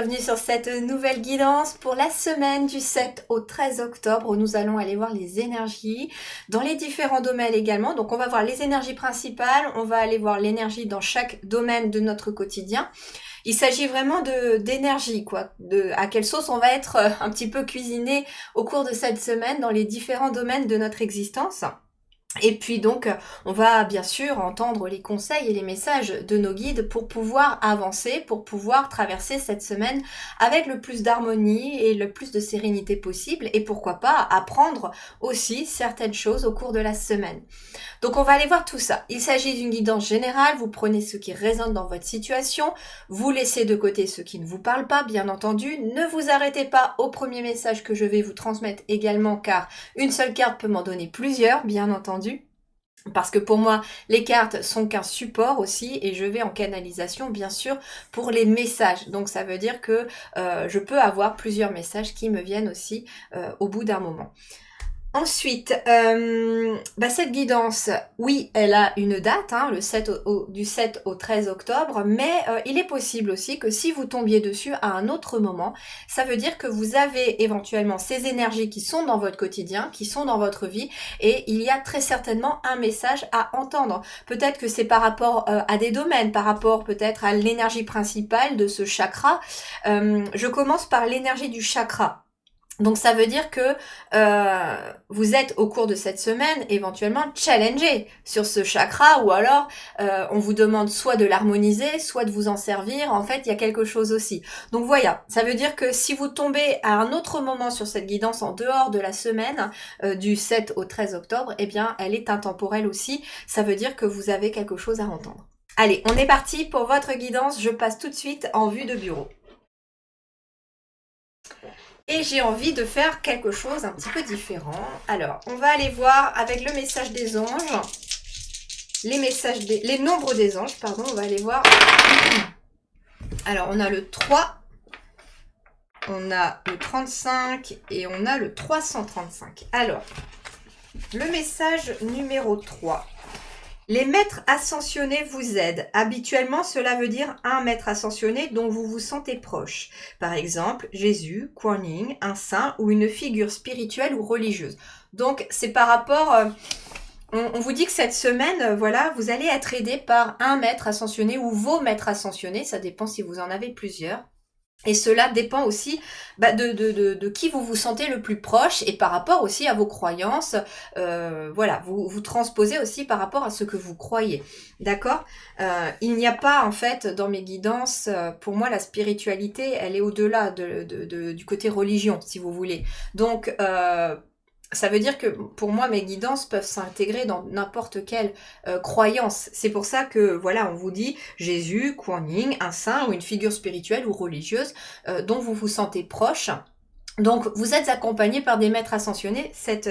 bienvenue sur cette nouvelle guidance pour la semaine du 7 au 13 octobre où nous allons aller voir les énergies dans les différents domaines également. Donc on va voir les énergies principales, on va aller voir l'énergie dans chaque domaine de notre quotidien. Il s'agit vraiment d'énergie, quoi, à quelle sauce on va être un petit peu cuisiné au cours de cette semaine dans les différents domaines de notre existence. Et puis donc, on va bien sûr entendre les conseils et les messages de nos guides pour pouvoir avancer, pour pouvoir traverser cette semaine avec le plus d'harmonie et le plus de sérénité possible. Et pourquoi pas apprendre aussi certaines choses au cours de la semaine. Donc on va aller voir tout ça. Il s'agit d'une guidance générale, vous prenez ce qui résonne dans votre situation, vous laissez de côté ce qui ne vous parle pas, bien entendu. Ne vous arrêtez pas au premier message que je vais vous transmettre également, car une seule carte peut m'en donner plusieurs, bien entendu. Parce que pour moi, les cartes sont qu'un support aussi et je vais en canalisation bien sûr pour les messages. Donc ça veut dire que je peux avoir plusieurs messages qui me viennent aussi au bout d'un moment. Ensuite, cette guidance, oui, elle a une date, le 7 du 7 au 13 octobre, mais il est possible aussi que si vous tombiez dessus à un autre moment, ça veut dire que vous avez éventuellement ces énergies qui sont dans votre quotidien, qui sont dans votre vie, et il y a très certainement un message à entendre. Peut-être que c'est par rapport à des domaines, par rapport peut-être à l'énergie principale de ce chakra. Je commence par l'énergie du chakra. Donc ça veut dire que vous êtes au cours de cette semaine éventuellement challengé sur ce chakra ou alors on vous demande soit de l'harmoniser, soit de vous en servir. En fait, il y a quelque chose aussi. Donc voilà, ça veut dire que si vous tombez à un autre moment sur cette guidance en dehors de la semaine du 7 au 13 octobre, eh bien elle est intemporelle aussi. Ça veut dire que vous avez quelque chose à entendre. Allez, on est parti pour votre guidance. Je passe tout de suite en vue de bureau. Et j'ai envie de faire quelque chose un petit peu différent. Alors, on va aller voir avec le message des anges, les nombres des anges, pardon, on va aller voir. Alors, on a le 3, on a le 35 et on a le 335. Alors, le message numéro 3. Les maîtres ascensionnés vous aident. Habituellement, cela veut dire un maître ascensionné dont vous vous sentez proche. Par exemple, Jésus, Kuan Yin, un saint ou une figure spirituelle ou religieuse. Donc, c'est par rapport... on vous dit que cette semaine, voilà, vous allez être aidé par un maître ascensionné ou vos maîtres ascensionnés. Ça dépend si vous en avez plusieurs. Et cela dépend aussi de qui vous vous sentez le plus proche et par rapport aussi à vos croyances. Voilà, vous transposez aussi par rapport à ce que vous croyez. D'accord ? Il n'y a pas, en fait, dans mes guidances, pour moi, la spiritualité, elle est au-delà du côté religion, si vous voulez. Donc, ça veut dire que pour moi, mes guidances peuvent s'intégrer dans n'importe quelle croyance. C'est pour ça que, voilà, on vous dit Jésus, Kuan Yin, un saint ou une figure spirituelle ou religieuse dont vous vous sentez proche. Donc, vous êtes accompagné par des maîtres ascensionnés cette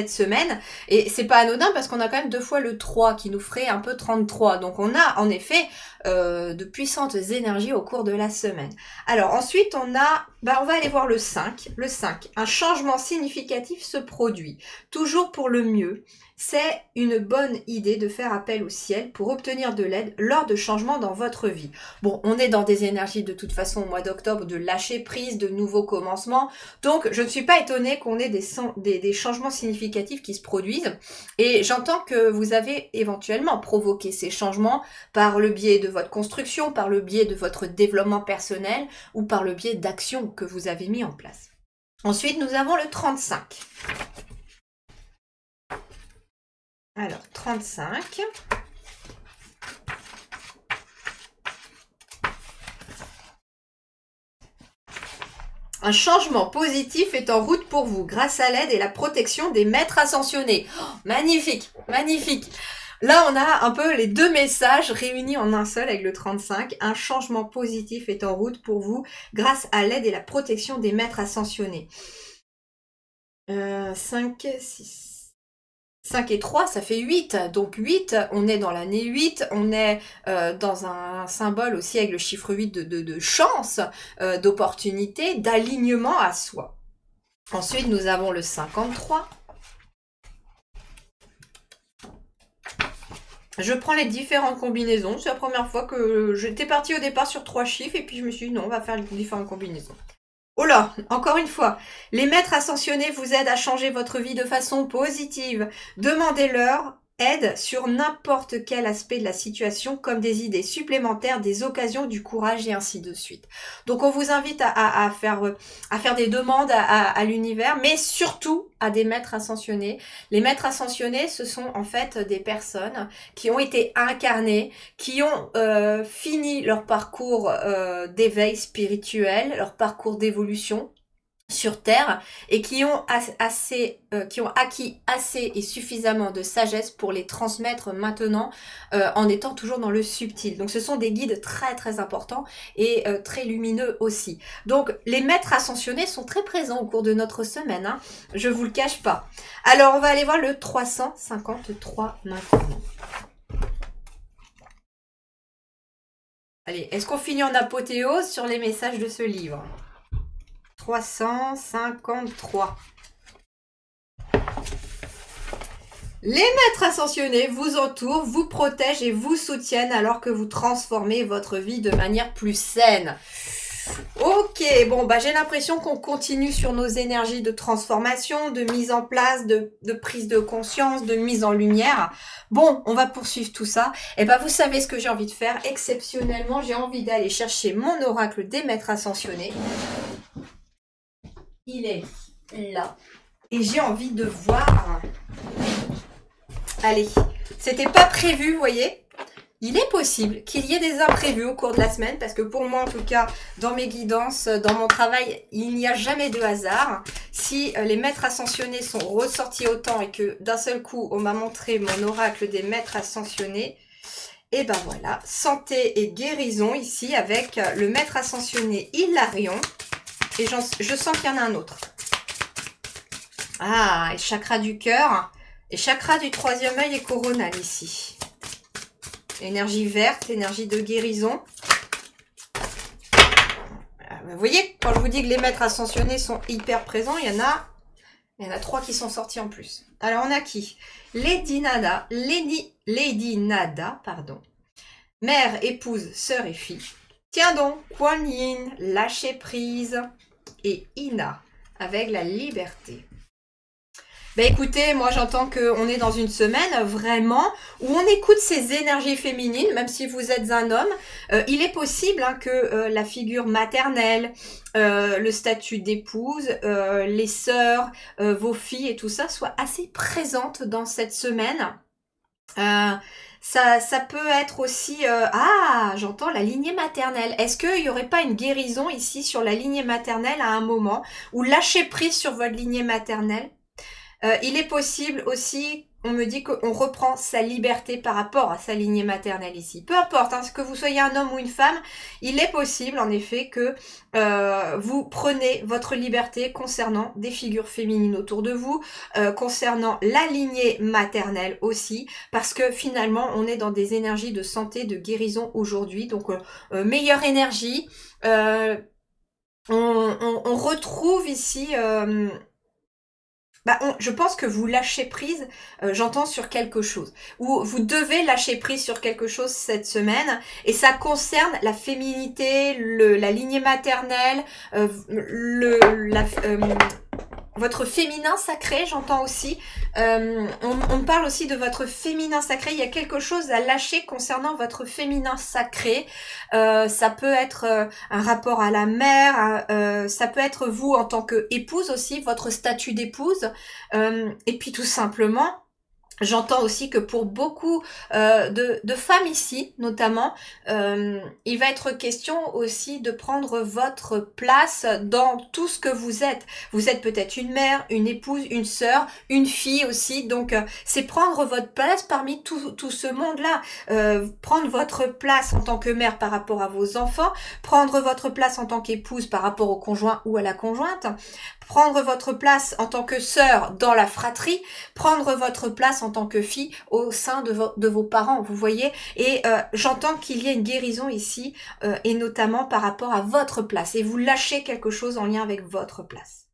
semaine. Et c'est pas anodin parce qu'on a quand même 2 fois le 3 qui nous ferait un peu 33. Donc, on a en effet de puissantes énergies au cours de la semaine. Alors, ensuite, on va aller voir le 5. Le 5, un changement significatif se produit. Toujours pour le mieux. C'est une bonne idée de faire appel au ciel pour obtenir de l'aide lors de changements dans votre vie. Bon, on est dans des énergies de toute façon au mois d'octobre de lâcher prise, de nouveaux commencements. Donc, je ne suis pas étonnée qu'on ait des changements significatifs qui se produisent. Et j'entends que vous avez éventuellement provoqué ces changements par le biais de votre construction, par le biais de votre développement personnel ou par le biais d'actions que vous avez mis en place. Ensuite, nous avons le 35. Alors, 35. Un changement positif est en route pour vous grâce à l'aide et la protection des maîtres ascensionnés. Oh, magnifique, magnifique. Là, on a un peu les 2 messages réunis en un seul avec le 35. Un changement positif est en route pour vous grâce à l'aide et la protection des maîtres ascensionnés. 5, 6... 5 et 3, ça fait 8. Donc 8, on est dans l'année 8, on est dans un symbole aussi avec le chiffre 8 de chance, d'opportunité, d'alignement à soi. Ensuite, nous avons le 53. Je prends les différentes combinaisons. C'est la première fois que j'étais partie au départ sur 3 chiffres et puis je me suis dit non, on va faire les différentes combinaisons. Oh là, encore une fois, les maîtres ascensionnés vous aident à changer votre vie de façon positive. Demandez-leur aide sur n'importe quel aspect de la situation, comme des idées supplémentaires, des occasions, du courage et ainsi de suite. Donc on vous invite à faire des demandes à l'univers, mais surtout à des maîtres ascensionnés. Les maîtres ascensionnés, ce sont en fait des personnes qui ont été incarnées, qui ont fini leur parcours d'éveil spirituel, leur parcours d'évolution sur Terre et qui ont acquis assez et suffisamment de sagesse pour les transmettre maintenant en étant toujours dans le subtil. Donc ce sont des guides très très importants et très lumineux aussi. Donc les maîtres ascensionnés sont très présents au cours de notre semaine, hein, je vous le cache pas. Alors on va aller voir le 353 maintenant. Allez, est-ce qu'on finit en apothéose sur les messages de ce livre ? 353. Les maîtres ascensionnés vous entourent, vous protègent et vous soutiennent alors que vous transformez votre vie de manière plus saine. Ok, bon, bah j'ai l'impression qu'on continue sur nos énergies de transformation, de mise en place, de prise de conscience, de mise en lumière. Bon, on va poursuivre tout ça. Et bah vous savez ce que j'ai envie de faire. Exceptionnellement, j'ai envie d'aller chercher mon oracle des maîtres ascensionnés. Il est là. Et j'ai envie de voir. Allez, c'était pas prévu, vous voyez. Il est possible qu'il y ait des imprévus au cours de la semaine, parce que pour moi, en tout cas, dans mes guidances, dans mon travail, il n'y a jamais de hasard. Si les maîtres ascensionnés sont ressortis autant et que d'un seul coup, on m'a montré mon oracle des maîtres ascensionnés, et ben voilà, santé et guérison ici avec le maître ascensionné Hilarion. Et je sens qu'il y en a un autre. Ah, et chakra du cœur. Et chakra du troisième œil et coronal ici. Énergie verte, énergie de guérison. Vous voyez, quand je vous dis que les maîtres ascensionnés sont hyper présents, il y en a 3 qui sont sortis en plus. Alors on a qui? Lady Nada, pardon. Mère, épouse, sœur et fille. Tiens donc, Kuan Yin, lâcher prise. Et Ina, avec la liberté. Ben écoutez, moi j'entends qu'on est dans une semaine vraiment où on écoute ces énergies féminines, même si vous êtes un homme. Il est possible hein, que la figure maternelle, le statut d'épouse, les sœurs, vos filles et tout ça soient assez présentes dans cette semaine. Ça peut être aussi... j'entends la lignée maternelle. Est-ce qu'il n'y aurait pas une guérison ici sur la lignée maternelle à un moment, ou lâcher prise sur votre lignée maternelle? Il est possible aussi, on me dit qu'on reprend sa liberté par rapport à sa lignée maternelle ici. Peu importe, hein, que vous soyez un homme ou une femme, il est possible en effet que vous prenez votre liberté concernant des figures féminines autour de vous, concernant la lignée maternelle aussi, parce que finalement on est dans des énergies de santé, de guérison aujourd'hui, donc meilleure énergie. On retrouve ici... je pense que vous lâchez prise, j'entends sur quelque chose. Ou vous devez lâcher prise sur quelque chose cette semaine. Et ça concerne la féminité, la lignée maternelle, votre féminin sacré, j'entends aussi. On parle aussi de votre féminin sacré. Il y a quelque chose à lâcher concernant votre féminin sacré. Ça peut être un rapport à la mère. Ça peut être vous en tant qu'épouse aussi, votre statut d'épouse. Et puis tout simplement... J'entends aussi que pour beaucoup de femmes ici, notamment, il va être question aussi de prendre votre place dans tout ce que vous êtes. Vous êtes peut-être une mère, une épouse, une sœur, une fille aussi. Donc, c'est prendre votre place parmi tout ce monde-là. Prendre votre place en tant que mère par rapport à vos enfants. Prendre votre place en tant qu'épouse par rapport au conjoint ou à la conjointe. Prendre votre place en tant que sœur dans la fratrie, prendre votre place en tant que fille au sein de vos parents, vous voyez. Et j'entends qu'il y a une guérison ici, et notamment par rapport à votre place. Et vous lâchez quelque chose en lien avec votre place.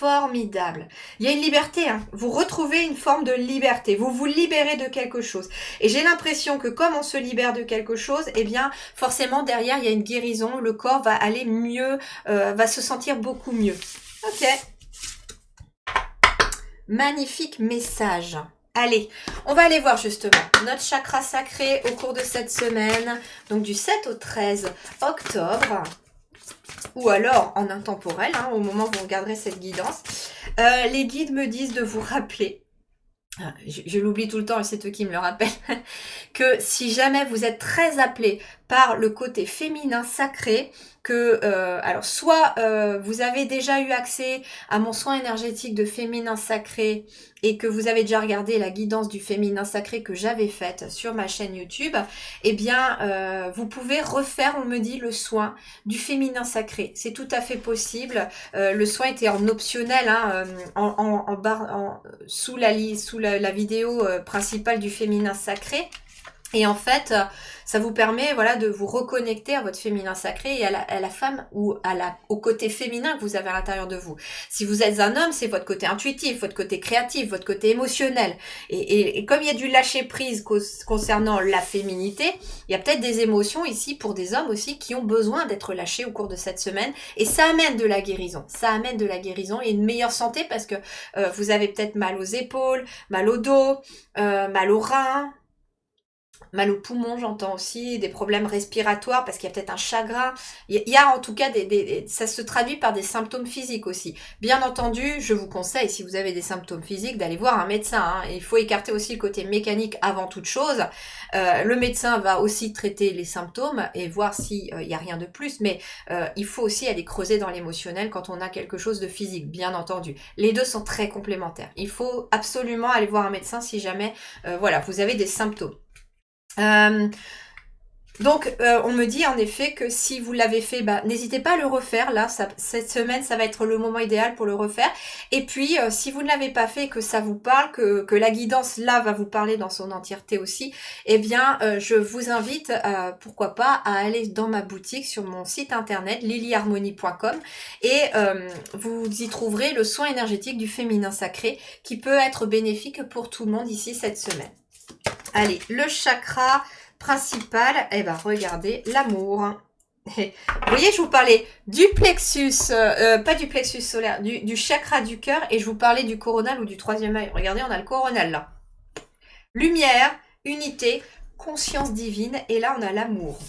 formidable. Il y a une liberté, hein. Vous retrouvez une forme de liberté. Vous vous libérez de quelque chose. Et j'ai l'impression que comme on se libère de quelque chose, eh bien, forcément, derrière, il y a une guérison. Le corps va aller mieux, va se sentir beaucoup mieux. Ok. Magnifique message. Allez, on va aller voir justement notre chakra sacré au cours de cette semaine, donc du 7 au 13 octobre, ou alors en intemporel, hein, au moment où vous regarderez cette guidance. Les guides me disent de vous rappeler, je l'oublie tout le temps et c'est eux qui me le rappellent, que si jamais vous êtes très appelé par le côté féminin sacré, que alors soit vous avez déjà eu accès à mon soin énergétique de féminin sacré et que vous avez déjà regardé la guidance du féminin sacré que j'avais faite sur ma chaîne YouTube, eh bien vous pouvez refaire, on me dit, le soin du féminin sacré. C'est tout à fait possible. Le soin était en optionnel, hein, en barre, sous la vidéo principale du féminin sacré. Et en fait, ça vous permet, voilà, de vous reconnecter à votre féminin sacré et à la femme ou au côté féminin que vous avez à l'intérieur de vous. Si vous êtes un homme, c'est votre côté intuitif, votre côté créatif, votre côté émotionnel. Et comme il y a du lâcher prise concernant la féminité, il y a peut-être des émotions ici pour des hommes aussi qui ont besoin d'être lâchés au cours de cette semaine. Et ça amène de la guérison. Ça amène de la guérison et une meilleure santé parce que vous avez peut-être mal aux épaules, mal au dos, mal aux reins, mal aux poumons, j'entends aussi, des problèmes respiratoires parce qu'il y a peut-être un chagrin. Il y a en tout cas ça se traduit par des symptômes physiques aussi. Bien entendu, je vous conseille, si vous avez des symptômes physiques, d'aller voir un médecin. Hein. Il faut écarter aussi le côté mécanique avant toute chose. Le médecin va aussi traiter les symptômes et voir s'il y a rien de plus, mais il faut aussi aller creuser dans l'émotionnel quand on a quelque chose de physique, bien entendu. Les deux sont très complémentaires. Il faut absolument aller voir un médecin si jamais voilà, vous avez des symptômes. Donc on me dit en effet que si vous l'avez fait, n'hésitez pas à le refaire. Là, cette semaine, ça va être le moment idéal pour le refaire. Et puis, si vous ne l'avez pas fait, que ça vous parle, que la guidance là va vous parler dans son entièreté aussi, eh bien, je vous invite, pourquoi pas, à aller dans ma boutique sur mon site internet lilyharmonie.com et vous y trouverez le soin énergétique du féminin sacré qui peut être bénéfique pour tout le monde ici cette semaine. Allez, le chakra principal, eh ben regardez, l'amour. Vous voyez, je vous parlais du plexus, pas du plexus solaire, du chakra du cœur, et je vous parlais du coronal ou du troisième œil. Regardez, on a le coronal là. Lumière, unité, conscience divine, et là on a l'amour.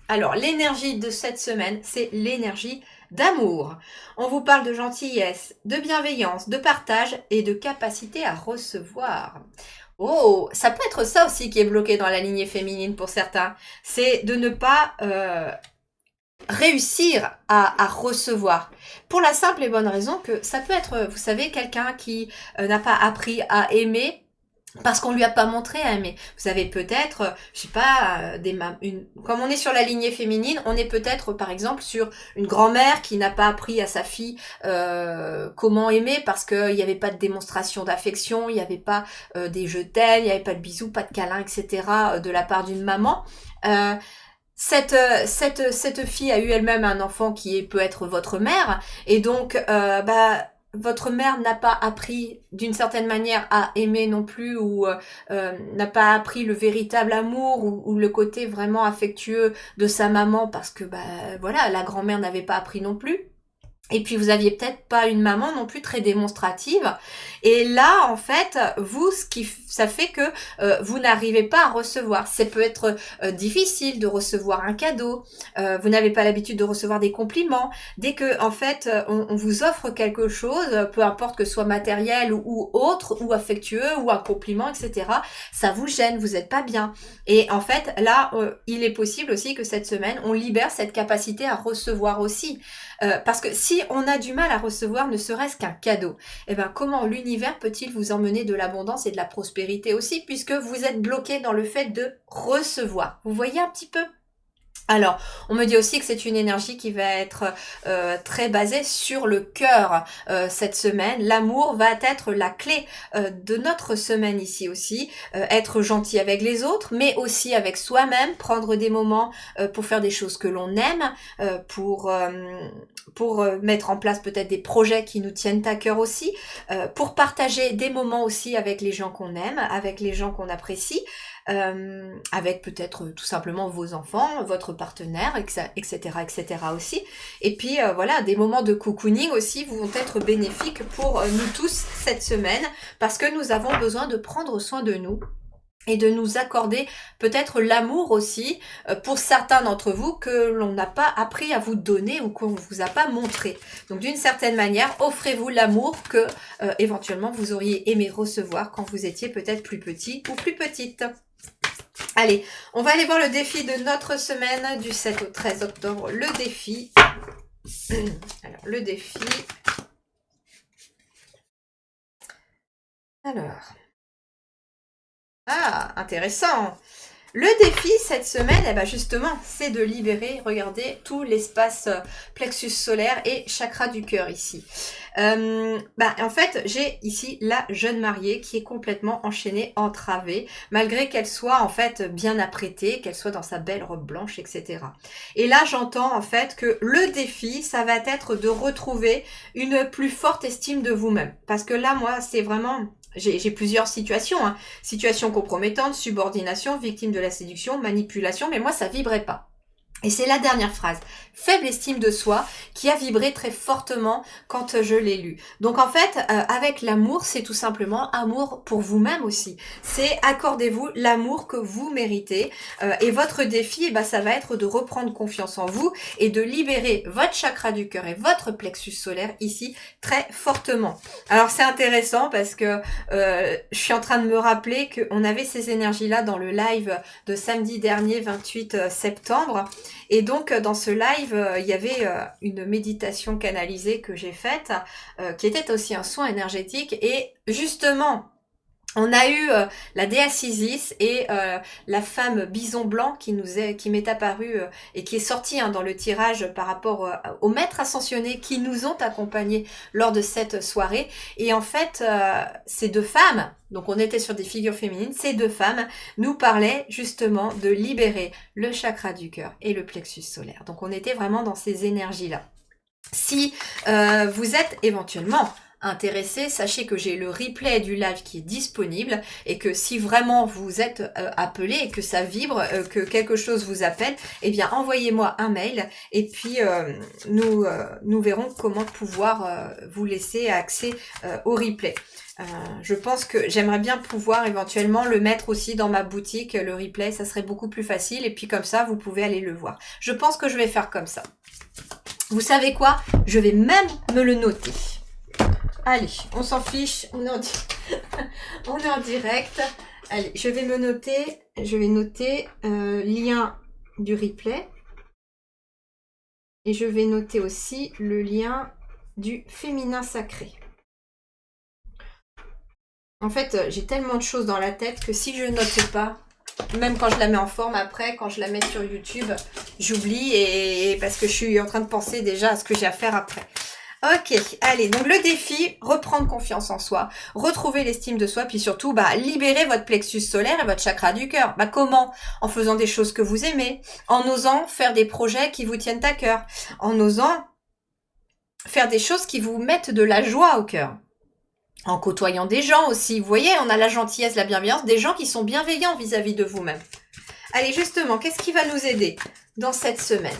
Alors, l'énergie de cette semaine, c'est l'énergie d'amour. On vous parle de gentillesse, de bienveillance, de partage et de capacité à recevoir. Oh, ça peut être ça aussi qui est bloqué dans la lignée féminine pour certains. C'est de ne pas réussir à recevoir. Pour la simple et bonne raison que ça peut être, vous savez, quelqu'un qui n'a pas appris à aimer parce qu'on lui a pas montré à aimer. Vous savez peut-être, je sais pas, comme on est sur la lignée féminine, on est peut-être par exemple sur une grand-mère qui n'a pas appris à sa fille comment aimer parce qu'il n'y avait pas de démonstration d'affection, il n'y avait pas des je t'aime, il n'y avait pas de bisous, pas de câlins, etc. De la part d'une maman. Cette fille a eu elle-même un enfant qui peut être votre mère et donc votre mère n'a pas appris d'une certaine manière à aimer non plus ou n'a pas appris le véritable amour ou le côté vraiment affectueux de sa maman parce que voilà, la grand-mère n'avait pas appris non plus. Et puis vous aviez peut-être pas une maman non plus très démonstrative. Et là, en fait, ça fait que vous n'arrivez pas à recevoir. Ça peut être difficile de recevoir un cadeau. Vous n'avez pas l'habitude de recevoir des compliments. Dès que, en fait, on vous offre quelque chose, peu importe que ce soit matériel ou autre, ou affectueux, ou un compliment, etc., ça vous gêne, vous n'êtes pas bien. Et en fait, là, il est possible aussi que cette semaine, on libère cette capacité à recevoir aussi. Parce que si on a du mal à recevoir ne serait-ce qu'un cadeau, eh ben comment l'univers peut-il vous emmener de l'abondance et de la prospérité aussi, puisque vous êtes bloqué dans le fait de recevoir. Vous voyez un petit peu ? Alors, on me dit aussi que c'est une énergie qui va être très basée sur le cœur cette semaine. L'amour va être la clé de notre semaine ici aussi. Être gentil avec les autres, mais aussi avec soi-même. Prendre des moments pour faire des choses que l'on aime, pour mettre en place peut-être des projets qui nous tiennent à cœur aussi, pour partager des moments aussi avec les gens qu'on aime, avec les gens qu'on apprécie. Avec peut-être tout simplement vos enfants, votre partenaire, etc., etc. aussi. Et puis voilà, des moments de cocooning aussi vont être bénéfiques pour nous tous cette semaine, parce que nous avons besoin de prendre soin de nous et de nous accorder peut-être l'amour aussi pour certains d'entre vous que l'on n'a pas appris à vous donner ou qu'on ne vous a pas montré. Donc d'une certaine manière, offrez-vous l'amour que éventuellement vous auriez aimé recevoir quand vous étiez peut-être plus petit ou plus petite. Allez, on va aller voir le défi de notre semaine du 7 au 13 octobre. Le défi. Alors, le défi. Alors. Ah, intéressant. Le défi cette semaine, eh ben justement, c'est de libérer, regardez, tout l'espace plexus solaire et chakra du cœur ici. En fait, j'ai ici la jeune mariée qui est complètement enchaînée, entravée, malgré qu'elle soit en fait bien apprêtée, qu'elle soit dans sa belle robe blanche, etc. Et là, j'entends en fait que le défi, ça va être de retrouver une plus forte estime de vous-même. Parce que là, moi, c'est vraiment... J'ai plusieurs situations, hein. Situation compromettante, subordination, victime de la séduction, manipulation, mais moi ça vibrait pas. Et c'est la dernière phrase, faible estime de soi, qui a vibré très fortement quand je l'ai lu. Donc en fait, avec l'amour, c'est tout simplement amour pour vous-même aussi. C'est accordez-vous l'amour que vous méritez. Et votre défi, ça va être de reprendre confiance en vous et de libérer votre chakra du cœur et votre plexus solaire ici très fortement. Alors c'est intéressant parce que je suis en train de me rappeler qu'on avait ces énergies-là dans le live de samedi dernier, 28 septembre. Et donc, dans ce live, il y avait une méditation canalisée que j'ai faite, qui était aussi un soin énergétique. Et justement, on a eu la déesse Isis et la femme bison blanc qui m'est apparue et qui est sortie dans le tirage par rapport aux maîtres ascensionnés qui nous ont accompagnés lors de cette soirée. Et en fait, ces deux femmes, donc on était sur des figures féminines, ces deux femmes nous parlaient justement de libérer le chakra du cœur et le plexus solaire. Donc on était vraiment dans ces énergies-là. Si vous êtes éventuellement intéressé, sachez que j'ai le replay du live qui est disponible et que si vraiment vous êtes appelé et que ça vibre, que quelque chose vous appelle, eh bien envoyez-moi un mail et puis nous verrons comment pouvoir vous laisser accès au replay. Je pense que j'aimerais bien pouvoir éventuellement le mettre aussi dans ma boutique, le replay, ça serait beaucoup plus facile et puis comme ça vous pouvez aller le voir. Je pense que je vais faire comme ça. Vous savez quoi? Je vais même me le noter. Allez, on s'en fiche, on est en direct. Allez, je vais noter lien du replay. Et je vais noter aussi le lien du féminin sacré. En fait, j'ai tellement de choses dans la tête que si je note pas, même quand je la mets en forme après, quand je la mets sur YouTube, j'oublie et parce que je suis en train de penser déjà à ce que j'ai à faire après. Ok, allez, donc le défi, reprendre confiance en soi, retrouver l'estime de soi, puis surtout, libérer votre plexus solaire et votre chakra du cœur. Comment? En faisant des choses que vous aimez, en osant faire des projets qui vous tiennent à cœur, en osant faire des choses qui vous mettent de la joie au cœur. En côtoyant des gens aussi. Vous voyez, on a la gentillesse, la bienveillance, des gens qui sont bienveillants vis-à-vis de vous-même. Allez, justement, qu'est-ce qui va nous aider dans cette semaine?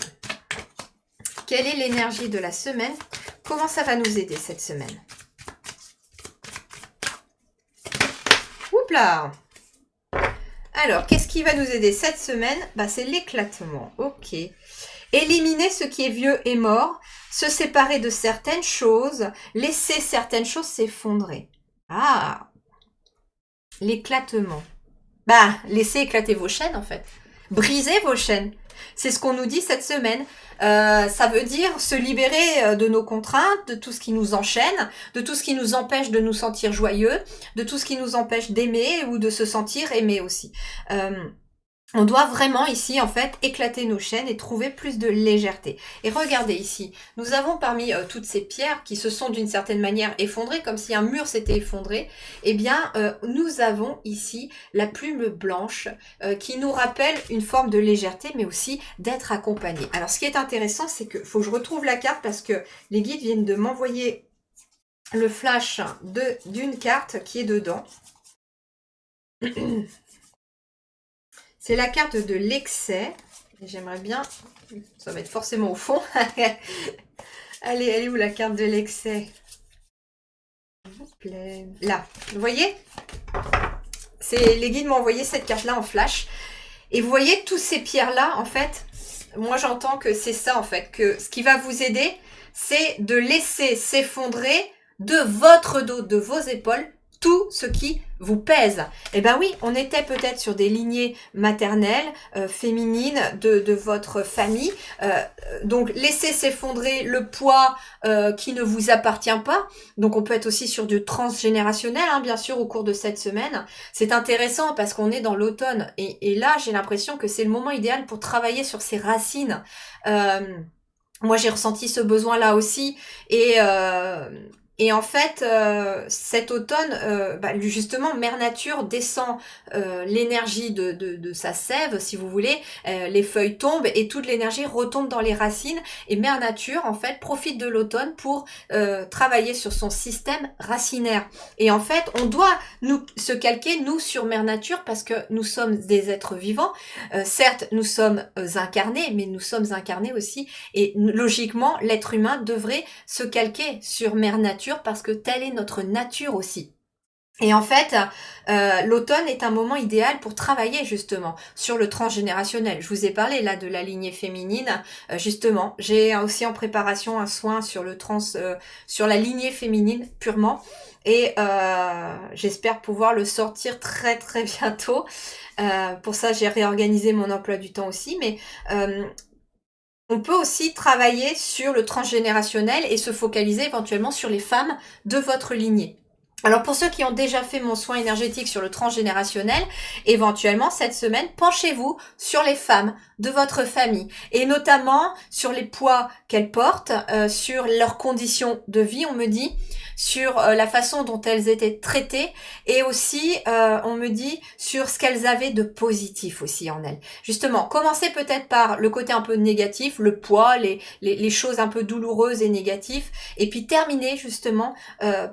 Quelle est l'énergie de la semaine? Comment ça va nous aider cette semaine? Oups là! Alors, qu'est-ce qui va nous aider cette semaine? C'est l'éclatement. Ok. Éliminer ce qui est vieux et mort, se séparer de certaines choses, laisser certaines choses s'effondrer. Ah! L'éclatement. Laissez éclater vos chaînes en fait. Brisez vos chaînes. C'est ce qu'on nous dit cette semaine. Ça veut dire se libérer de nos contraintes, de tout ce qui nous enchaîne, de tout ce qui nous empêche de nous sentir joyeux, de tout ce qui nous empêche d'aimer ou de se sentir aimé aussi. On doit vraiment ici, en fait, éclater nos chaînes et trouver plus de légèreté. Et regardez ici, nous avons parmi toutes ces pierres qui se sont d'une certaine manière effondrées, comme si un mur s'était effondré, eh bien, nous avons ici la plume blanche qui nous rappelle une forme de légèreté, mais aussi d'être accompagné. Alors, ce qui est intéressant, c'est que faut que je retrouve la carte parce que les guides viennent de m'envoyer le flash d'une carte qui est dedans. C'est la carte de l'excès. J'aimerais bien... Ça va être forcément au fond. Allez, elle est où la carte de l'excès? Là. Vous voyez? Les guides m'ont envoyé cette carte-là en flash. Et vous voyez, toutes ces pierres-là, en fait, moi j'entends que c'est ça, en fait. Que ce qui va vous aider, c'est de laisser s'effondrer de votre dos, de vos épaules, tout ce qui vous pèse. Eh ben oui, on était peut-être sur des lignées maternelles, féminines de votre famille. Donc, laissez s'effondrer le poids qui ne vous appartient pas. Donc, on peut être aussi sur du transgénérationnel, hein, bien sûr, au cours de cette semaine. C'est intéressant parce qu'on est dans l'automne. Et là, j'ai l'impression que c'est le moment idéal pour travailler sur ces racines. Moi, j'ai ressenti ce besoin-là aussi. Et en fait, cet automne, justement, Mère Nature descend l'énergie de sa sève, si vous voulez. Les feuilles tombent et toute l'énergie retombe dans les racines. Et Mère Nature, en fait, profite de l'automne pour travailler sur son système racinaire. Et en fait, on doit se calquer, nous, sur Mère Nature, parce que nous sommes des êtres vivants. Certes, nous sommes incarnés, mais nous sommes incarnés aussi. Et logiquement, l'être humain devrait se calquer sur Mère Nature parce que telle est notre nature aussi. Et en fait, l'automne est un moment idéal pour travailler justement sur le transgénérationnel. Je vous ai parlé là de la lignée féminine. Justement, j'ai aussi en préparation un soin sur sur la lignée féminine purement. Et j'espère pouvoir le sortir très très bientôt. Pour ça, j'ai réorganisé mon emploi du temps aussi. Mais on peut aussi travailler sur le transgénérationnel et se focaliser éventuellement sur les femmes de votre lignée. Alors pour ceux qui ont déjà fait mon soin énergétique sur le transgénérationnel, éventuellement cette semaine, penchez-vous sur les femmes de votre famille et notamment sur les poids qu'elles portent, sur leurs conditions de vie, on me dit, sur la façon dont elles étaient traitées et aussi, on me dit, sur ce qu'elles avaient de positif aussi en elles. Justement, commencez peut-être par le côté un peu négatif, le poids, les choses un peu douloureuses et négatives, et puis terminez justement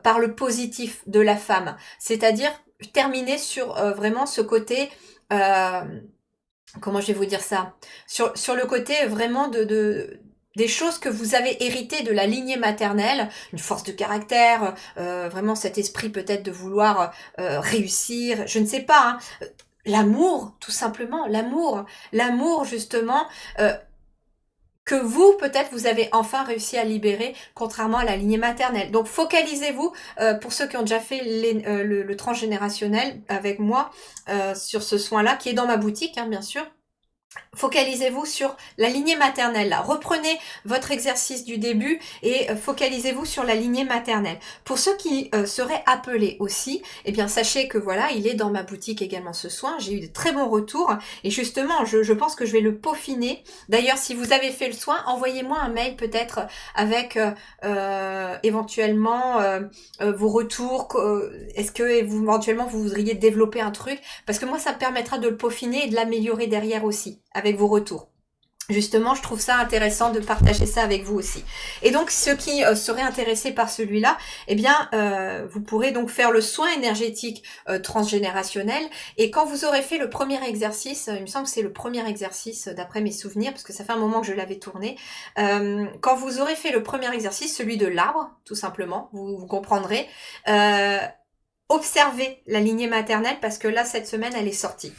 par le positif de la femme, c'est-à-dire terminer sur vraiment ce côté... comment je vais vous dire ça, sur le côté vraiment des choses que vous avez héritées de la lignée maternelle, une force de caractère, vraiment cet esprit peut-être de vouloir réussir, je ne sais pas, hein. L'amour, tout simplement, l'amour justement, que vous, peut-être, vous avez enfin réussi à libérer, contrairement à la lignée maternelle. Donc, focalisez-vous, pour ceux qui ont déjà fait le transgénérationnel avec moi, sur ce soin-là, qui est dans ma boutique, hein, bien sûr. Focalisez-vous sur la lignée maternelle. Là. Reprenez votre exercice du début et focalisez-vous sur la lignée maternelle. Pour ceux qui seraient appelés aussi, eh bien sachez que voilà, il est dans ma boutique également ce soin. J'ai eu de très bons retours et justement, je pense que je vais le peaufiner. D'ailleurs, si vous avez fait le soin, envoyez-moi un mail peut-être avec éventuellement vos retours. Est-ce que éventuellement vous voudriez développer un truc? Parce que moi, ça me permettra de le peaufiner et de l'améliorer derrière aussi, avec vos retours. Justement, je trouve ça intéressant de partager ça avec vous aussi. Et donc, ceux qui seraient intéressés par celui-là, eh bien, vous pourrez donc faire le soin énergétique transgénérationnel. Et quand vous aurez fait le premier exercice, il me semble que c'est le premier exercice d'après mes souvenirs, parce que ça fait un moment que je l'avais tourné. Quand vous aurez fait le premier exercice, celui de l'arbre, tout simplement, vous comprendrez. Observez la lignée maternelle parce que là, cette semaine, elle est sortie.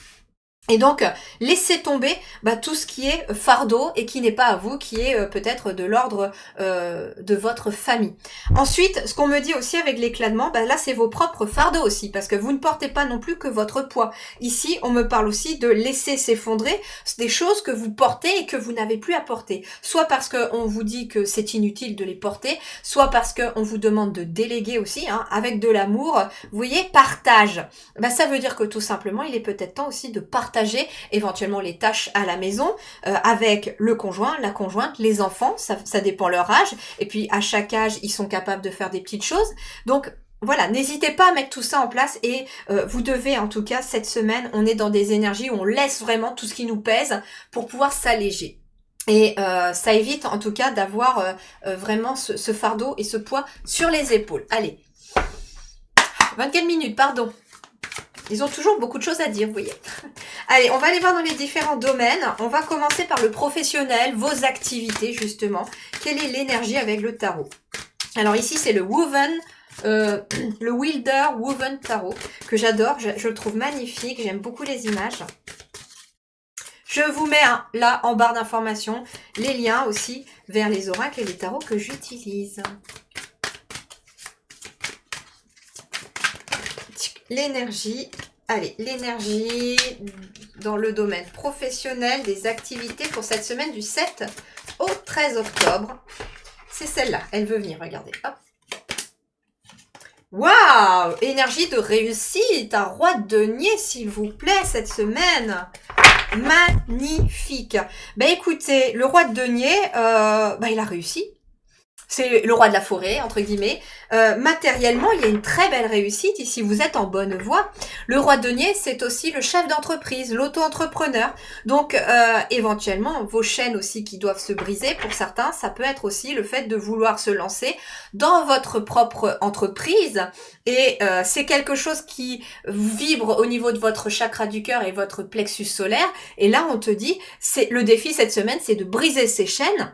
Et donc, laissez tomber tout ce qui est fardeau et qui n'est pas à vous, qui est peut-être de l'ordre de votre famille. Ensuite, ce qu'on me dit aussi avec l'éclatement, là c'est vos propres fardeaux aussi, parce que vous ne portez pas non plus que votre poids. Ici, on me parle aussi de laisser s'effondrer des choses que vous portez et que vous n'avez plus à porter. Soit parce qu'on vous dit que c'est inutile de les porter, soit parce qu'on vous demande de déléguer aussi, hein, avec de l'amour. Vous voyez, partage. Ça veut dire que tout simplement, il est peut-être temps aussi de partager partager éventuellement les tâches à la maison avec le conjoint, la conjointe, les enfants, ça dépend leur âge. Et puis à chaque âge, ils sont capables de faire des petites choses. Donc voilà, n'hésitez pas à mettre tout ça en place et vous devez, en tout cas, cette semaine, on est dans des énergies où on laisse vraiment tout ce qui nous pèse pour pouvoir s'alléger. Et ça évite, en tout cas, d'avoir vraiment ce fardeau et ce poids sur les épaules. Allez, 24 minutes, pardon. Ils ont toujours beaucoup de choses à dire, vous voyez. Allez, on va aller voir dans les différents domaines. On va commencer par le professionnel, vos activités, justement. Quelle est l'énergie avec le tarot? Alors ici, c'est le Woven... le Wilder Woven Tarot, que j'adore, je le trouve magnifique, j'aime beaucoup les images. Je vous mets là en barre d'informations les liens aussi vers les oracles et les tarots que j'utilise. L'énergie, allez, l'énergie dans le domaine professionnel des activités pour cette semaine du 7 au 13 octobre. C'est celle-là, elle veut venir, regardez, hop. Waouh! Énergie de réussite, un roi de denier, s'il vous plaît, cette semaine. Magnifique. Ben écoutez, le roi de denier, il a réussi. C'est le roi de la forêt, entre guillemets. Matériellement, il y a une très belle réussite. Ici, vous êtes en bonne voie. Le roi de denier, c'est aussi le chef d'entreprise, l'auto-entrepreneur. Donc, éventuellement, vos chaînes aussi qui doivent se briser. Pour certains, ça peut être aussi le fait de vouloir se lancer dans votre propre entreprise. Et c'est quelque chose qui vibre au niveau de votre chakra du cœur et votre plexus solaire. Et là, on te dit, c'est le défi cette semaine, c'est de briser ces chaînes,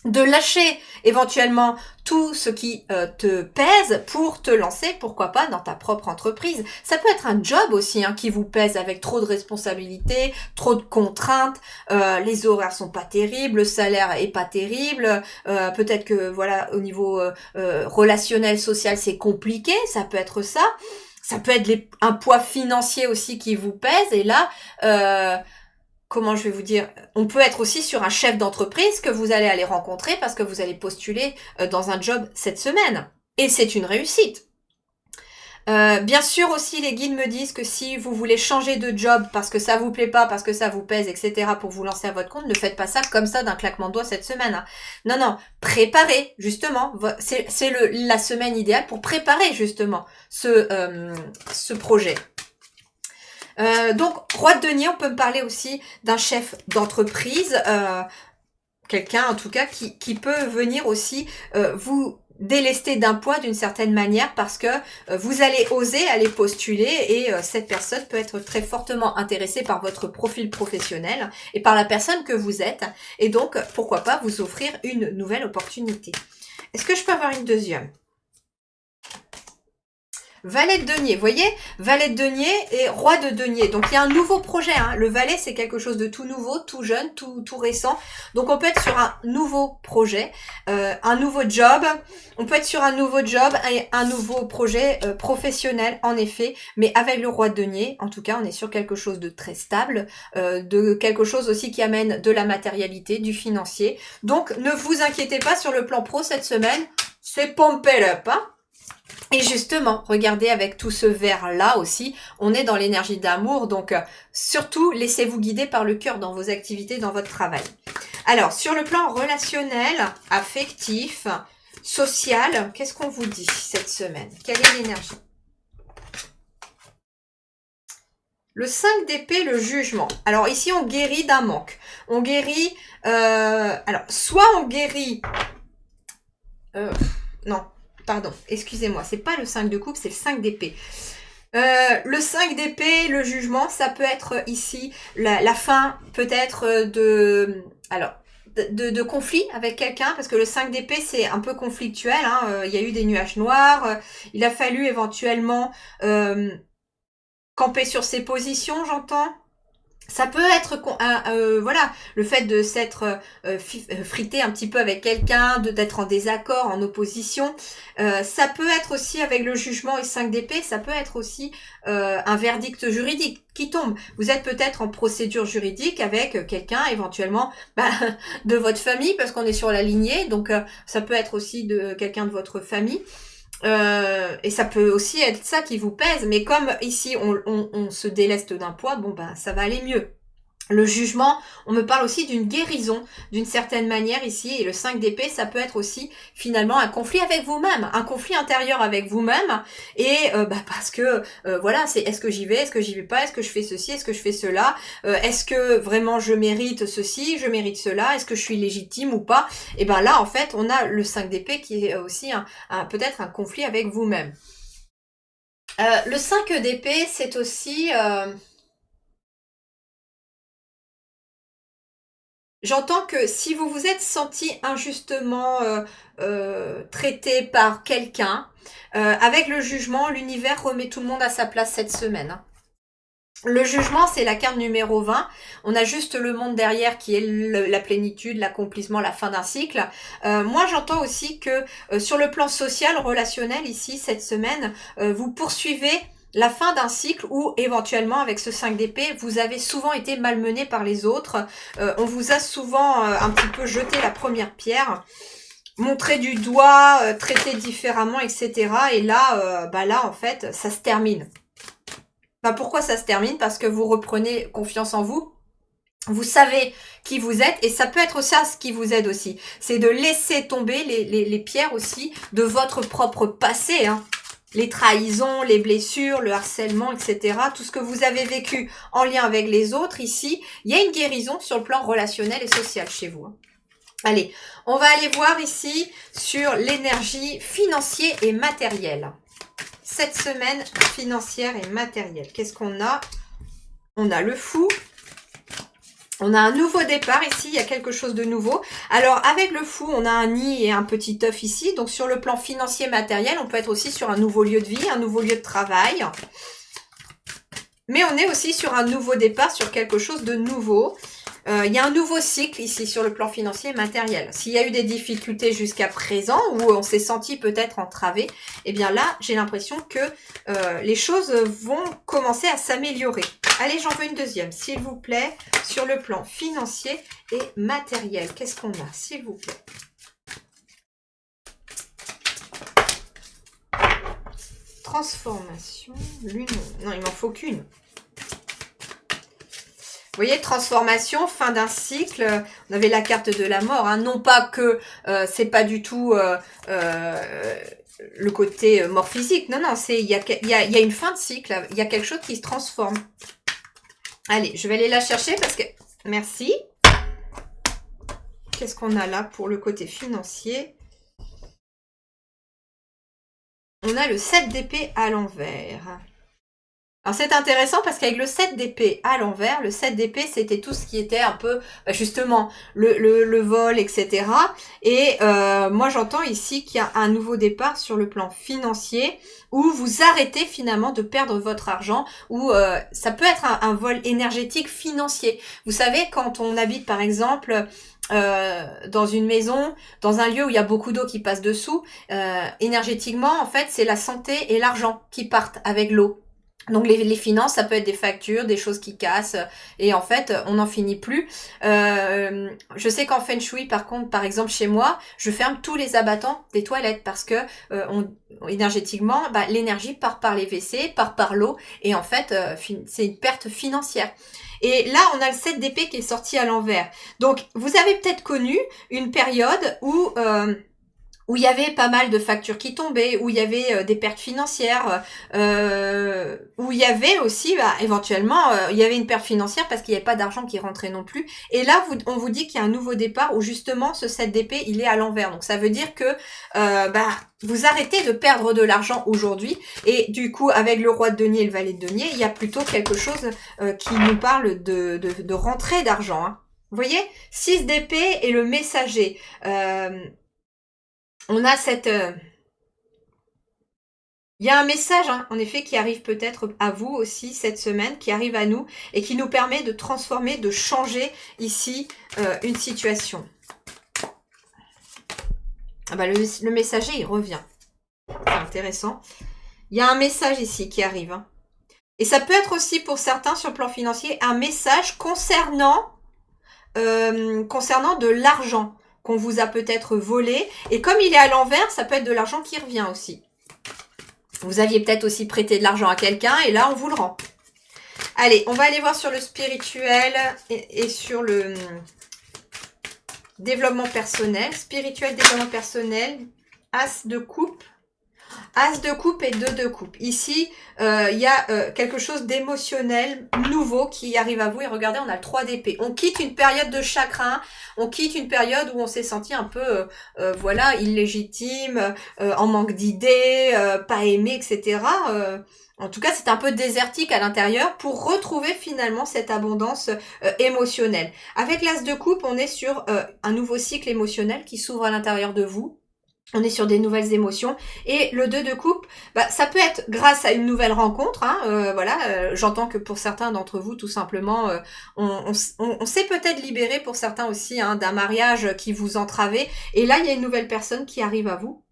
de lâcher éventuellement tout ce qui te pèse pour te lancer, pourquoi pas, dans ta propre entreprise. Ça peut être un job aussi qui vous pèse avec trop de responsabilités, trop de contraintes, les horaires sont pas terribles, le salaire est pas terrible, peut-être que voilà au niveau relationnel, social, c'est compliqué, ça peut être ça. Ça peut être un poids financier aussi qui vous pèse et là... comment je vais vous dire, on peut être aussi sur un chef d'entreprise que vous allez aller rencontrer parce que vous allez postuler dans un job cette semaine. Et c'est une réussite. Bien sûr aussi, les guides me disent que si vous voulez changer de job parce que ça vous plaît pas, parce que ça vous pèse, etc. pour vous lancer à votre compte, ne faites pas ça comme ça d'un claquement de doigts cette semaine. Non, non, préparez justement. C'est la semaine idéale pour préparer justement ce projet. Donc, roi de denier, on peut me parler aussi d'un chef d'entreprise, quelqu'un en tout cas qui peut venir aussi vous délester d'un poids d'une certaine manière parce que vous allez oser aller postuler et cette personne peut être très fortement intéressée par votre profil professionnel et par la personne que vous êtes et donc pourquoi pas vous offrir une nouvelle opportunité. Est-ce que je peux avoir une deuxième ? Valet de denier, vous voyez, valet de denier et roi de denier. Donc il y a un nouveau projet. Le valet, c'est quelque chose de tout nouveau, tout jeune, tout récent. Donc on peut être sur un nouveau projet, un nouveau job. On peut être sur un nouveau job et un nouveau projet professionnel, en effet. Mais avec le roi de denier, en tout cas, on est sur quelque chose de très stable, de quelque chose aussi qui amène de la matérialité, du financier. Donc ne vous inquiétez pas sur le plan pro cette semaine. C'est pumped up, Et justement, regardez avec tout ce vert-là aussi, on est dans l'énergie d'amour, donc surtout laissez-vous guider par le cœur dans vos activités, dans votre travail. Alors, sur le plan relationnel, affectif, social, qu'est-ce qu'on vous dit cette semaine? Quelle est l'énergie? Le 5 d'épée, le jugement. Alors ici, on guérit d'un manque. On guérit... alors, soit on guérit... non. Pardon, excusez-moi, c'est pas le 5 de coupe, c'est le 5 d'épée. Le 5 d'épée, le jugement, ça peut être ici la fin peut-être de conflit avec quelqu'un, parce que le 5 d'épée, c'est un peu conflictuel. Il y a eu des nuages noirs, il a fallu éventuellement camper sur ses positions, j'entends. Ça peut être, voilà, le fait de s'être frité un petit peu avec quelqu'un, d'être en désaccord, en opposition. Ça peut être aussi avec le jugement et 5 d'épée, ça peut être aussi un verdict juridique qui tombe. Vous êtes peut-être en procédure juridique avec quelqu'un, éventuellement, de votre famille, parce qu'on est sur la lignée. Donc, ça peut être aussi de quelqu'un de votre famille. Et ça peut aussi être ça qui vous pèse, mais comme ici on se déleste d'un poids, bon ben ça va aller mieux. Le jugement, on me parle aussi d'une guérison, d'une certaine manière ici, et le 5 d'épée, ça peut être aussi finalement un conflit avec vous-même, un conflit intérieur avec vous-même, et parce que, voilà, c'est est-ce que j'y vais, est-ce que j'y vais pas, est-ce que je fais ceci, est-ce que je fais cela, est-ce que vraiment je mérite ceci, je mérite cela, est-ce que je suis légitime ou pas, et ben là, en fait, on a le 5 d'épée qui est aussi peut-être un conflit avec vous-même. Le 5 d'épée, c'est aussi... j'entends que si vous vous êtes senti injustement traité par quelqu'un, avec le jugement, l'univers remet tout le monde à sa place cette semaine. Hein. Le jugement, c'est la carte numéro 20. On a juste le monde derrière qui est la plénitude, l'accomplissement, la fin d'un cycle. Moi, j'entends aussi que sur le plan social, relationnel, ici, cette semaine, vous poursuivez la fin d'un cycle où, éventuellement, avec ce 5 d'épée, vous avez souvent été malmené par les autres. On vous a souvent un petit peu jeté la première pierre, montré du doigt, traité différemment, etc. Et là, là, en fait, ça se termine. Pourquoi ça se termine? Parce que vous reprenez confiance en vous. Vous savez qui vous êtes et ça peut être ça ce qui vous aide aussi. C'est de laisser tomber les pierres aussi de votre propre passé. Hein. Les trahisons, les blessures, le harcèlement, etc. Tout ce que vous avez vécu en lien avec les autres ici, il y a une guérison sur le plan relationnel et social chez vous. Hein. Allez, on va aller voir ici sur l'énergie financière et matérielle. Cette semaine financière et matérielle. Qu'est-ce qu'on a? On a le fou. On a un nouveau départ ici, il y a quelque chose de nouveau. Alors avec le fou, on a un nid et un petit œuf ici. Donc sur le plan financier matériel, on peut être aussi sur un nouveau lieu de vie, un nouveau lieu de travail. Mais on est aussi sur un nouveau départ, sur quelque chose de nouveau. Il y a un nouveau cycle ici sur le plan financier et matériel. S'il y a eu des difficultés jusqu'à présent, où on s'est senti peut-être entravé, eh bien là, j'ai l'impression que les choses vont commencer à s'améliorer. Allez, j'en veux une deuxième, s'il vous plaît, sur le plan financier et matériel. Qu'est-ce qu'on a, s'il vous plaît? Transformation, lune. Non, il m'en faut qu'une. Vous voyez, transformation, fin d'un cycle, on avait la carte de la mort, hein. Non pas que c'est pas du tout le côté mort physique, non, non, il y a une fin de cycle, il y a quelque chose qui se transforme. Allez, je vais aller la chercher parce que... Merci. Qu'est-ce qu'on a là pour le côté financier? On a le 7 d'épée à l'envers. Alors c'est intéressant parce qu'avec le 7 d'épée à l'envers, le 7 d'épée c'était tout ce qui était un peu justement le vol, etc. Et moi j'entends ici qu'il y a un nouveau départ sur le plan financier où vous arrêtez finalement de perdre votre argent, ou ça peut être un vol énergétique financier. Vous savez, quand on habite par exemple dans une maison, dans un lieu où il y a beaucoup d'eau qui passe dessous, énergétiquement en fait c'est la santé et l'argent qui partent avec l'eau. Donc les finances, ça peut être des factures, des choses qui cassent, et en fait, on n'en finit plus. Je sais qu'en Feng Shui, par contre, par exemple chez moi, je ferme tous les abattants des toilettes parce que énergétiquement, l'énergie part par les WC, part par l'eau, et en fait, c'est une perte financière. Et là, on a le 7 d'épée qui est sorti à l'envers. Donc, vous avez peut-être connu une période où il y avait pas mal de factures qui tombaient, où il y avait des pertes financières, où il y avait aussi, éventuellement, il y avait une perte financière parce qu'il n'y avait pas d'argent qui rentrait non plus. Et là, on vous dit qu'il y a un nouveau départ où justement, ce 7 d'épée, il est à l'envers. Donc, ça veut dire que vous arrêtez de perdre de l'argent aujourd'hui. Et du coup, avec le roi de denier et le valet de denier, il y a plutôt quelque chose qui nous parle de rentrée d'argent. Hein. Vous voyez, 6 d'épée et le messager. On a cette... Il y a un message, hein, en effet, qui arrive peut-être à vous aussi cette semaine, qui arrive à nous et qui nous permet de transformer, de changer ici une situation. Le messager, il revient. C'est intéressant. Il y a un message ici qui arrive. Hein. Et ça peut être aussi pour certains sur le plan financier un message concernant de l'argent qu'on vous a peut-être volé. Et comme il est à l'envers, ça peut être de l'argent qui revient aussi. Vous aviez peut-être aussi prêté de l'argent à quelqu'un et là, on vous le rend. Allez, on va aller voir sur le spirituel et sur le développement personnel. Spirituel, développement personnel, As de coupe. As de coupe et 2 de coupe. Ici, il y a quelque chose d'émotionnel, nouveau qui arrive à vous. Et regardez, on a le 3 d'épée. On quitte une période de chagrin. On quitte une période où on s'est senti un peu, voilà, illégitime, en manque d'idées, pas aimé, etc. En tout cas, c'est un peu désertique à l'intérieur pour retrouver finalement cette abondance émotionnelle. Avec l'As de coupe, on est sur un nouveau cycle émotionnel qui s'ouvre à l'intérieur de vous. On est sur des nouvelles émotions. Et le 2 de coupe, bah, ça peut être grâce à une nouvelle rencontre. Hein, voilà, j'entends que pour certains d'entre vous, tout simplement, on s'est peut-être libéré pour certains aussi hein, d'un mariage qui vous entravait. Et là, il y a une nouvelle personne qui arrive à vous.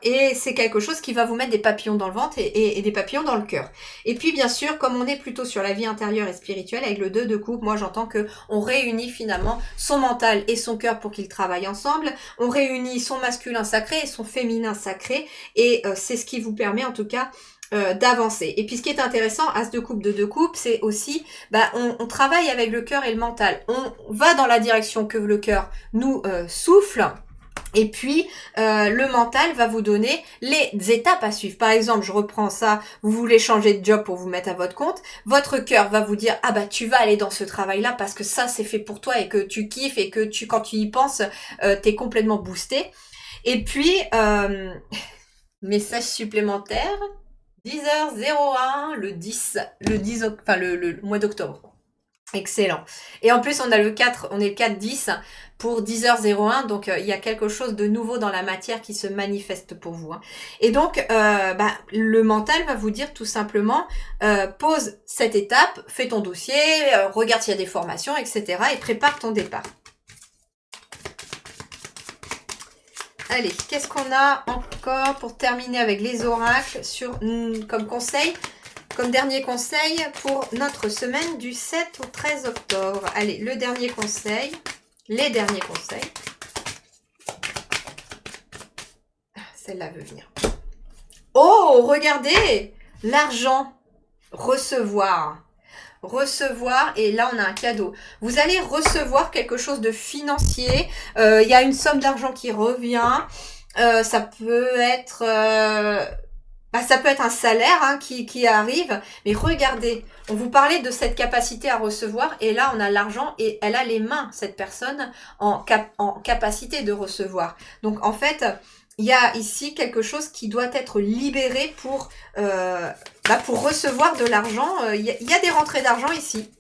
Et c'est quelque chose qui va vous mettre des papillons dans le ventre et des papillons dans le cœur. Et puis bien sûr, comme on est plutôt sur la vie intérieure et spirituelle, avec le 2 de coupe, moi j'entends que on réunit finalement son mental et son cœur pour qu'ils travaillent ensemble. On réunit son masculin sacré et son féminin sacré. Et c'est ce qui vous permet en tout cas d'avancer. Et puis ce qui est intéressant, As de coupe, 2 de coupe, c'est aussi, on travaille avec le cœur et le mental. On va dans la direction que le cœur nous souffle. Et puis, le mental va vous donner les étapes à suivre. Par exemple, je reprends ça, vous voulez changer de job pour vous mettre à votre compte. Votre cœur va vous dire, ah bah tu vas aller dans ce travail-là parce que ça c'est fait pour toi et que tu kiffes et que quand tu y penses, t'es complètement boosté. Et puis, message supplémentaire, 10h01, le mois d'octobre. Excellent. Et en plus, on a le 4, on est le 4-10 pour 10h01, donc il y a quelque chose de nouveau dans la matière qui se manifeste pour vous. Hein. Et donc, le mental va vous dire tout simplement, pose cette étape, fais ton dossier, regarde s'il y a des formations, etc. et prépare ton départ. Allez, qu'est-ce qu'on a encore pour terminer avec les oracles sur comme conseil? Comme dernier conseil pour notre semaine du 7 au 13 octobre. Allez, le dernier conseil. Les derniers conseils. Celle-là veut venir. Oh, regardez! L'argent. Recevoir. Recevoir, et là on a un cadeau. Vous allez recevoir quelque chose de financier. Il y a une somme d'argent qui revient. Ça peut être... ça peut être un salaire hein, qui arrive, mais regardez, on vous parlait de cette capacité à recevoir, et là on a l'argent, et elle a les mains, cette personne, en capacité de recevoir. Donc en fait, il y a ici quelque chose qui doit être libéré pour recevoir de l'argent. Il y a des rentrées d'argent ici.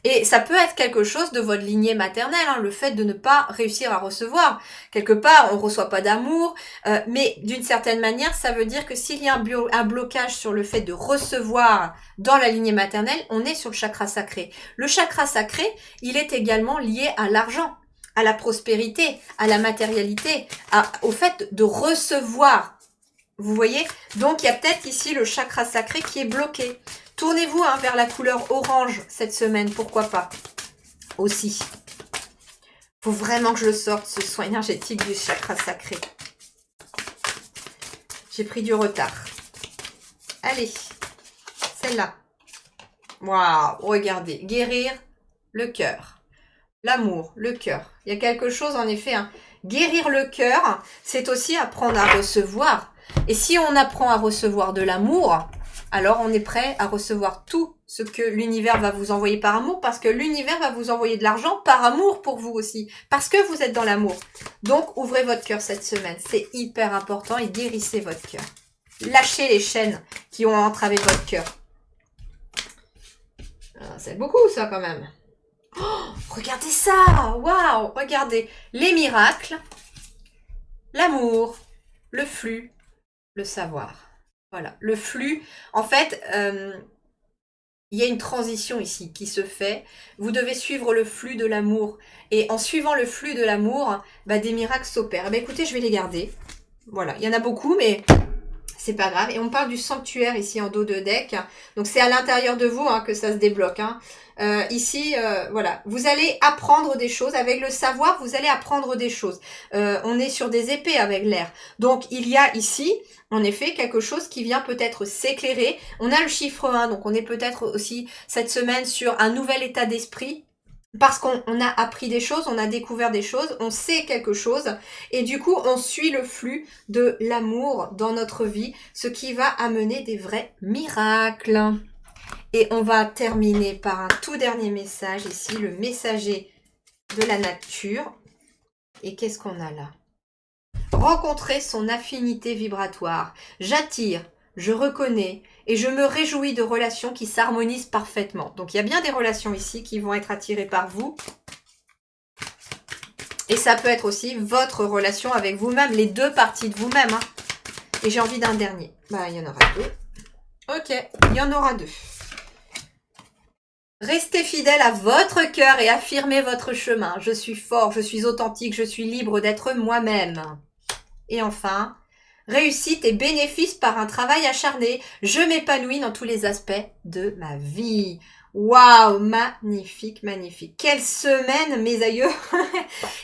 Et ça peut être quelque chose de votre lignée maternelle, hein, le fait de ne pas réussir à recevoir. Quelque part, on ne reçoit pas d'amour, mais d'une certaine manière, ça veut dire que s'il y a un blocage sur le fait de recevoir dans la lignée maternelle, on est sur le chakra sacré. Le chakra sacré, il est également lié à l'argent, à la prospérité, à la matérialité, au fait de recevoir. Vous voyez? Donc, il y a peut-être ici le chakra sacré qui est bloqué. Tournez-vous hein, vers la couleur orange cette semaine, pourquoi pas aussi. Faut vraiment que je sorte ce soin énergétique du chakra sacré. J'ai pris du retard. Allez, celle-là. Waouh, regardez. Guérir le cœur. L'amour, le cœur. Il y a quelque chose en effet. Hein. Guérir le cœur, c'est aussi apprendre à recevoir. Et si on apprend à recevoir de l'amour... alors on est prêt à recevoir tout ce que l'univers va vous envoyer par amour, parce que l'univers va vous envoyer de l'argent par amour pour vous aussi, parce que vous êtes dans l'amour. Donc ouvrez votre cœur cette semaine, c'est hyper important, et guérissez votre cœur. Lâchez les chaînes qui ont entravé votre cœur. C'est beaucoup ça quand même. Oh, regardez ça, waouh, regardez. Les miracles, l'amour, le flux, le savoir. Voilà, le flux, en fait, il y a une transition ici qui se fait. Vous devez suivre le flux de l'amour. Et en suivant le flux de l'amour, des miracles s'opèrent. Écoutez, je vais les garder. Voilà, il y en a beaucoup, mais C'est pas grave. Et on parle du sanctuaire ici en dos de deck. Donc c'est à l'intérieur de vous que ça se débloque. Ici, voilà. Vous allez apprendre des choses. Avec le savoir, vous allez apprendre des choses. On est sur des épées avec l'air. Donc il y a ici, en effet, quelque chose qui vient peut-être s'éclairer. On a le chiffre 1, donc on est peut-être aussi cette semaine sur un nouvel état d'esprit. Parce qu'on a appris des choses, on a découvert des choses, on sait quelque chose, et du coup, on suit le flux de l'amour dans notre vie, ce qui va amener des vrais miracles. Et on va terminer par un tout dernier message ici, le messager de la nature. Et qu'est-ce qu'on a là? Rencontrer son affinité vibratoire. J'attire, je reconnais et je me réjouis de relations qui s'harmonisent parfaitement. Donc il y a bien des relations ici qui vont être attirées par vous. Et ça peut être aussi votre relation avec vous-même, les deux parties de vous-même. Et j'ai envie d'un dernier. Bah, il y en aura deux. Ok, il y en aura deux. Restez fidèle à votre cœur et affirmez votre chemin. Je suis fort, je suis authentique, je suis libre d'être moi-même. Et enfin, réussite et bénéfice par un travail acharné. Je m'épanouis dans tous les aspects de ma vie. Waouh, magnifique, magnifique. Quelle semaine, mes aïeux.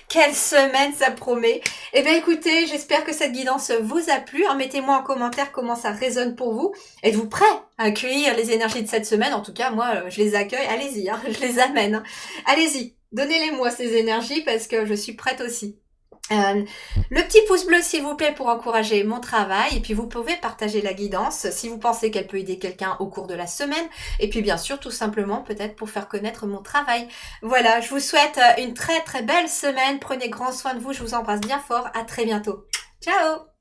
Quelle semaine, ça promet. Eh bien, écoutez, j'espère que cette guidance vous a plu. Mettez-moi en commentaire comment ça résonne pour vous. Êtes-vous prêts à accueillir les énergies de cette semaine? En tout cas, moi, je les accueille. Allez-y, je les amène. Allez-y, donnez-les-moi ces énergies parce que je suis prête aussi. Le petit pouce bleu s'il vous plaît pour encourager mon travail, et puis vous pouvez partager la guidance si vous pensez qu'elle peut aider quelqu'un au cours de la semaine, et puis bien sûr tout simplement peut-être pour faire connaître mon travail. Voilà, je vous souhaite une très très belle semaine, prenez grand soin de vous, je vous embrasse bien fort, à très bientôt. Ciao!